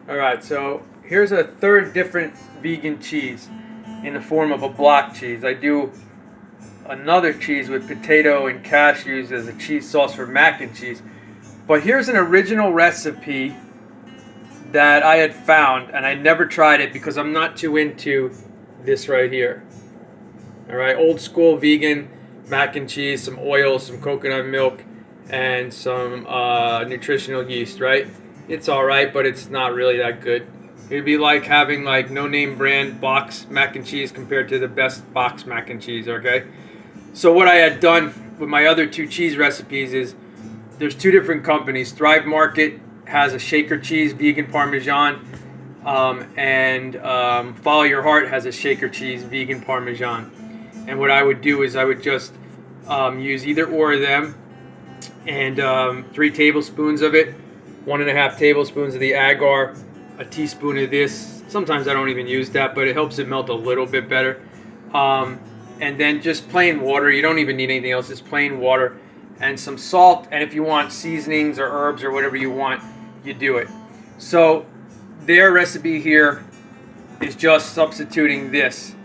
Alright, so here's a third different vegan cheese in the form of a block cheese. I do another cheese with potato and cashews as a cheese sauce for mac and cheese. But here's an original recipe that I had found, and I never tried it because I'm not too into this right here. Alright, old school vegan mac and cheese, some oil, some coconut milk, and some nutritional yeast, right? It's alright, but it's not really that good. It'd be like having like no name brand box mac and cheese compared to the best box mac and cheese, okay? So what I had done with my other two cheese recipes is there's two different companies. Thrive Market has a shaker cheese, vegan Parmesan, and Follow Your Heart has a shaker cheese, vegan Parmesan. And what I would do is I would just use either or of them, and 3 tablespoons of it, 1.5 tablespoons of the agar, a teaspoon of this. Sometimes I don't even use that, but it helps it melt a little bit better. And then just plain water. You don't even need anything else. Just plain water and some salt. And if you want seasonings or herbs or whatever you want, you do it. So their recipe here is just substituting this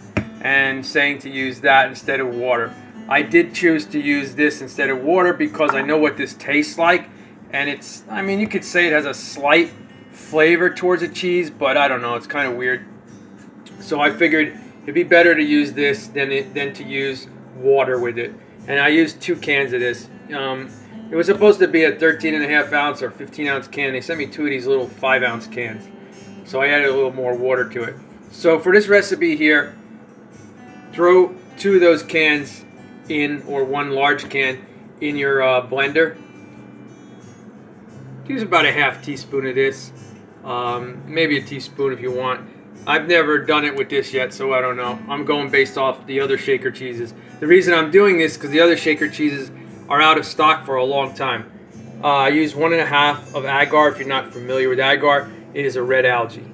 and saying to use that instead of water. I did choose to use this instead of water because I know what this tastes like. And it's, I mean, you could say it has a slight flavor towards a cheese, but I don't know, it's kind of weird. So I figured it'd be better to use this than to use water with it. And I used 2 cans of this. It was supposed to be a 13.5 ounce or 15 ounce can. They sent me 2 of these little 5 ounce cans. So I added a little more water to it. So for this recipe here, throw 2 of those cans in, or 1 large can in your blender. Use about a half teaspoon of this, maybe a teaspoon if you want. I've never done it with this yet, so I don't know. I'm going based off the other shaker cheeses. The reason I'm doing this is because the other shaker cheeses are out of stock for a long time. I use 1.5 of agar. If you're not familiar with agar, it is a red algae.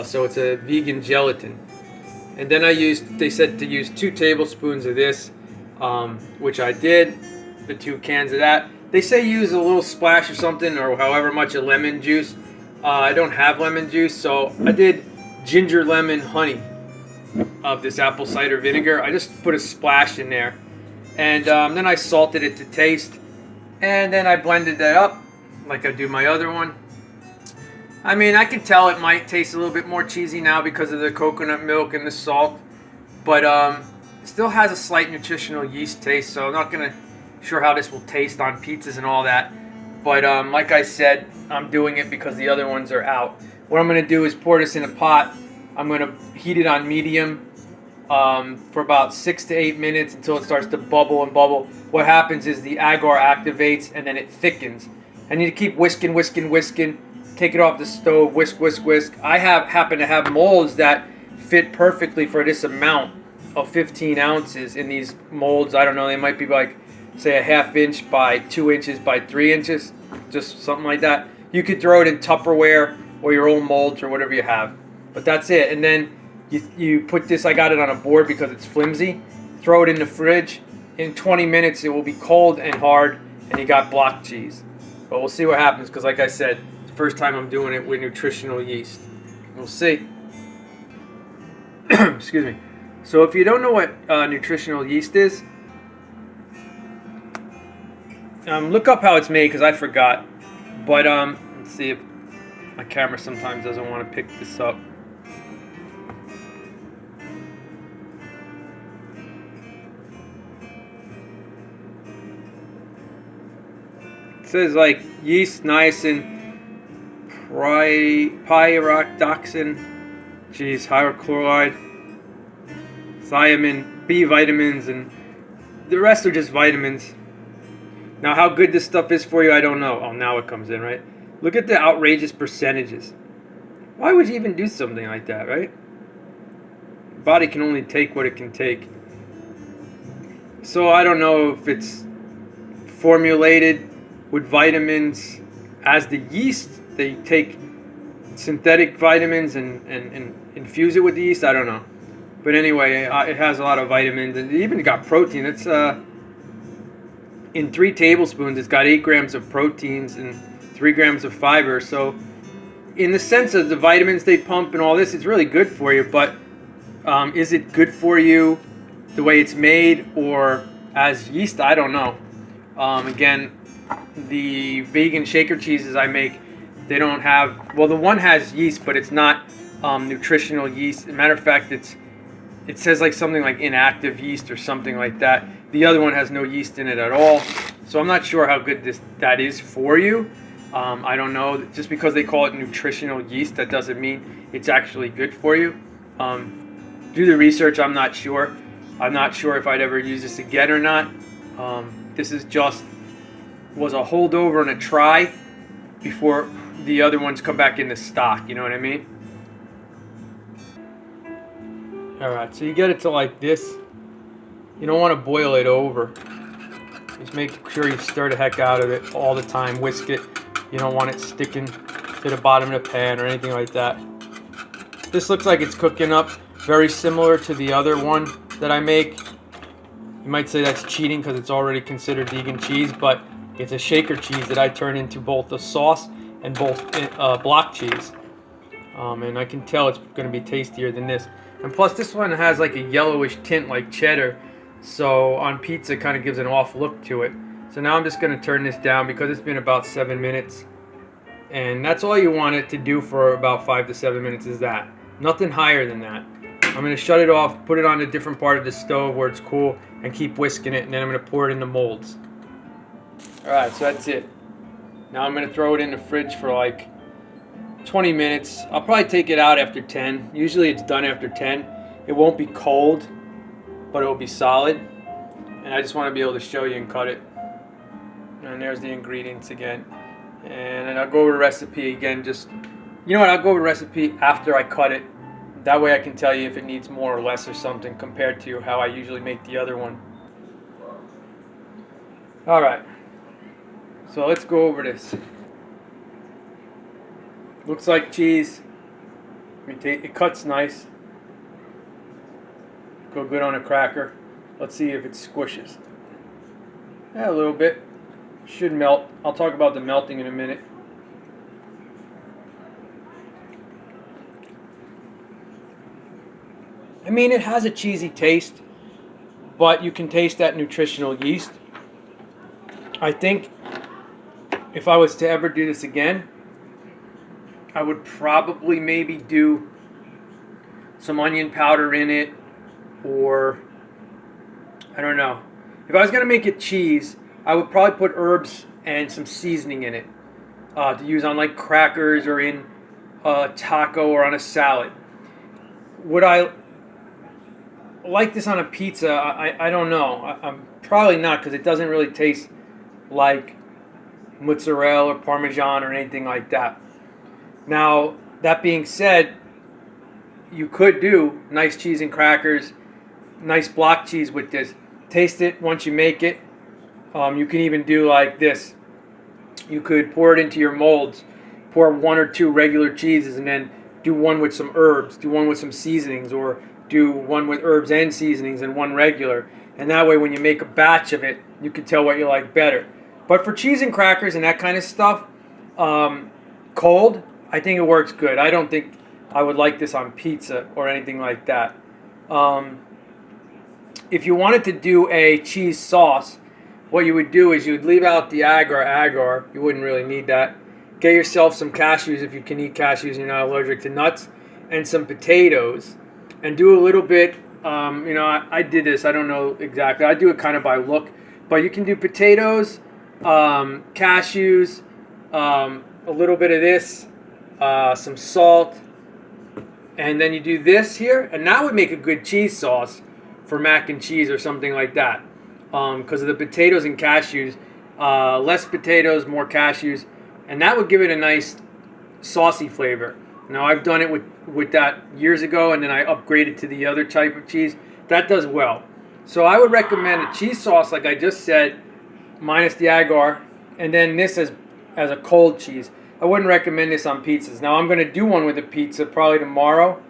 So it's a vegan gelatin. And then they said to use 2 tablespoons of this, which I did, the 2 cans of that. They say use a little splash or something, or however much of lemon juice. I don't have lemon juice, so I did ginger lemon honey of this apple cider vinegar. I just put a splash in there, and then I salted it to taste, and then I blended that up like I do my other one. I mean, I can tell it might taste a little bit more cheesy now because of the coconut milk and the salt, but it still has a slight nutritional yeast taste, so I'm not gonna sure how this will taste on pizzas and all that, but like I said, I'm doing it because the other ones are out. What I'm going to do is pour this in a pot. I'm going to heat it on medium for about 6 to 8 minutes until it starts to bubble and bubble. What happens is the agar activates and then it thickens. I need to keep whisking, take it off the stove, whisk. I happen to have molds that fit perfectly for this amount of 15 ounces in these molds. I don't know, they might be like, say, a 1/2 inch by 2 inches by 3 inches, just something like that. You could throw it in Tupperware or your own molds or whatever you have, but that's it. And then you put this, I got it on a board because it's flimsy, throw it in the fridge. In 20 minutes it will be cold and hard, and you got block cheese. But we'll see what happens, because like I said, it's the first time I'm doing it with nutritional yeast. We'll see. Excuse me. So if you don't know what nutritional yeast is, look up how it's made, because I forgot. But let's see if my camera sometimes doesn't want to pick this up. It says like yeast, niacin, pyridoxine, hydrochloride, thiamine, B vitamins, and the rest are just vitamins. Now, how good this stuff is for you, I don't know. Oh, now it comes in, right? Look at the outrageous percentages. Why would you even do something like that, right? The body can only take what it can take. So I don't know if it's formulated with vitamins as the yeast. They take synthetic vitamins and infuse it with the yeast. I don't know. But anyway, it has a lot of vitamins. And it even got protein. It's in 3 tablespoons, it's got 8 grams of proteins and 3 grams of fiber. So in the sense of the vitamins they pump and all this, it's really good for you, but is it good for you the way it's made or as yeast? I don't know. Again, the vegan shaker cheeses I make, they don't have, well, the one has yeast, but it's not nutritional yeast. As a matter of fact, it says like something like inactive yeast or something like that. The other one has no yeast in it at all. So I'm not sure how good that is for you. I don't know. Just because they call it nutritional yeast, that doesn't mean it's actually good for you. Do the research. I'm not sure. I'm not sure if I'd ever use this again or not. This is was a holdover and a try before the other ones come back into stock. You know what I mean? Alright, so you get it to like this. You don't want to boil it over. Just make sure you stir the heck out of it all the time. Whisk it. You don't want it sticking to the bottom of the pan or anything like that. This looks like it's cooking up. Very similar to the other one that I make. You might say that's cheating because it's already considered vegan cheese, but it's a shaker cheese that I turn into both a sauce and both block cheese. And I can tell it's going to be tastier than this. And plus this one has like a yellowish tint like cheddar, so on pizza it kind of gives an off look to it. So now I'm just going to turn this down because it's been about 7 minutes. And that's all you want it to do for about 5 to 7 minutes is that. Nothing higher than that. I'm going to shut it off, put it on a different part of the stove where it's cool, and keep whisking it, and then I'm going to pour it in the molds. Alright, so that's it. Now I'm going to throw it in the fridge for like 20 minutes. I'll probably take it out after 10. Usually it's done after 10. It won't be cold, but it will be solid. And I just want to be able to show you and cut it. And there's the ingredients again. And then I'll go over the recipe again. Just, you know what, I'll go over the recipe after I cut it. That way I can tell you if it needs more or less or something compared to how I usually make the other one. Alright. So let's go over this. Looks like cheese. It cuts nice. Go good on a cracker. Let's see if it squishes. Yeah, a little bit. Should melt. I'll talk about the melting in a minute. I mean, it has a cheesy taste, but you can taste that nutritional yeast. I think if I was to ever do this again, I would probably maybe do some onion powder in it, or I don't know. If I was going to make it cheese, I would probably put herbs and some seasoning in it to use on like crackers or in a taco or on a salad. Would I like this on a pizza? I don't know. I'm probably not, because it doesn't really taste like mozzarella or parmesan or anything like that. Now, that being said, you could do nice cheese and crackers, nice block cheese with this. Taste it once you make it. You can even do like this. You could pour it into your molds, pour 1 or 2 regular cheeses, and then do one with some herbs, do one with some seasonings, or do one with herbs and seasonings and one regular. And that way when you make a batch of it, you can tell what you like better. But for cheese and crackers and that kind of stuff, cold, I think it works good. I don't think I would like this on pizza or anything like that. If you wanted to do a cheese sauce, what you would do is you would leave out the agar. You wouldn't really need that. Get yourself some cashews if you can eat cashews and you're not allergic to nuts, and some potatoes, and do a little bit. I did this. I don't know exactly. I do it kind of by look, but you can do potatoes, cashews, a little bit of this, some salt, and then you do this here, and that would make a good cheese sauce for mac and cheese or something like that. Because of the potatoes and cashews, less potatoes, more cashews, and that would give it a nice saucy flavor. Now, I've done it with that years ago, and then I upgraded to the other type of cheese. That does well. So I would recommend a cheese sauce, like I just said, minus the agar, and then this as a cold cheese. I wouldn't recommend this on pizzas. Now, I'm going to do one with a pizza probably tomorrow,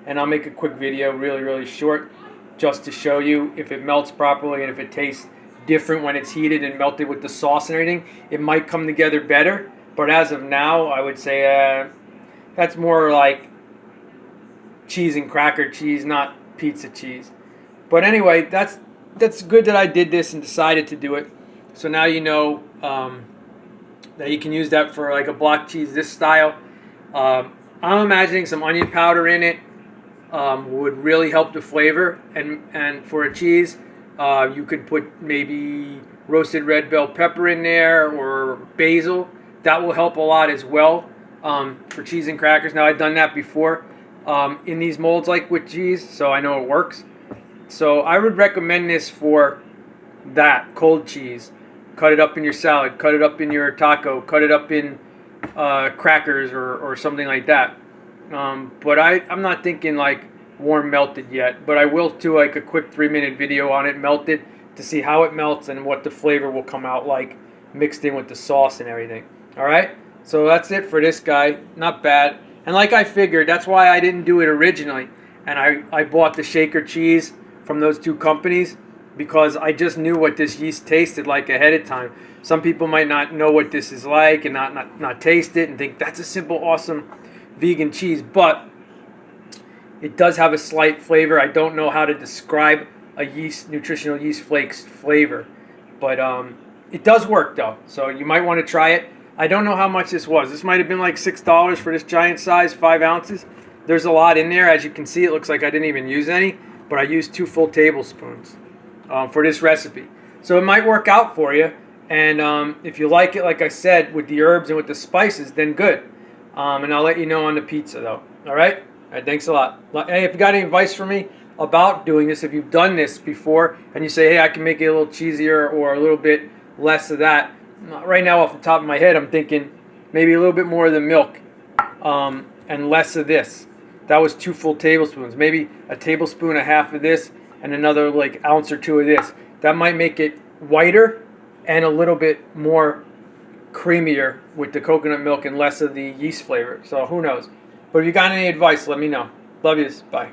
and I'll make a quick video, really, really short, just to show you if it melts properly and if it tastes different when it's heated and melted with the sauce and everything. It might come together better, but as of now, I would say That's more like cheese and cracker cheese, not pizza cheese. But anyway, that's good that I did this and decided to do it. So now you know that you can use that for like a block cheese this style. I'm imagining some onion powder in it would really help the flavor. And for a cheese, you could put maybe roasted red bell pepper in there or basil. That will help a lot as well for cheese and crackers. Now, I've done that before in these molds like with cheese, so I know it works. So I would recommend this for that, cold cheese. Cut it up in your salad, cut it up in your taco, cut it up in crackers or something like that. But I'm not thinking like warm melted yet, but I will do like a quick 3-minute video on it melted to see how it melts and what the flavor will come out like mixed in with the sauce and everything. Alright, so that's it for this guy. Not bad. And like I figured, that's why I didn't do it originally. And I bought the shaker cheese from those two companies because I just knew what this yeast tasted like ahead of time. Some people might not know what this is like and not taste it and think that's a simple, awesome vegan cheese, but it does have a slight flavor. I don't know how to describe a nutritional yeast flakes flavor, but it does work though. So you might want to try it. I don't know how much this was. This might have been like $6 for this giant size, 5 ounces. There's a lot in there. As you can see, it looks like I didn't even use any, but I used 2 full tablespoons for this recipe. So it might work out for you. And if you like it, like I said, with the herbs and with the spices, then good. And I'll let you know on the pizza though. All right? All right, thanks a lot. Hey, if you got any advice for me about doing this, if you've done this before and you say, hey, I can make it a little cheesier or a little bit less of that. Right now, off the top of my head, I'm thinking maybe a little bit more of the milk and less of this. That was 2 full tablespoons. Maybe a tablespoon and a half of this and another like ounce or 2 of this. That might make it whiter and a little bit more creamier with the coconut milk and less of the yeast flavor. So who knows? But if you got any advice, let me know. Love yous. Bye.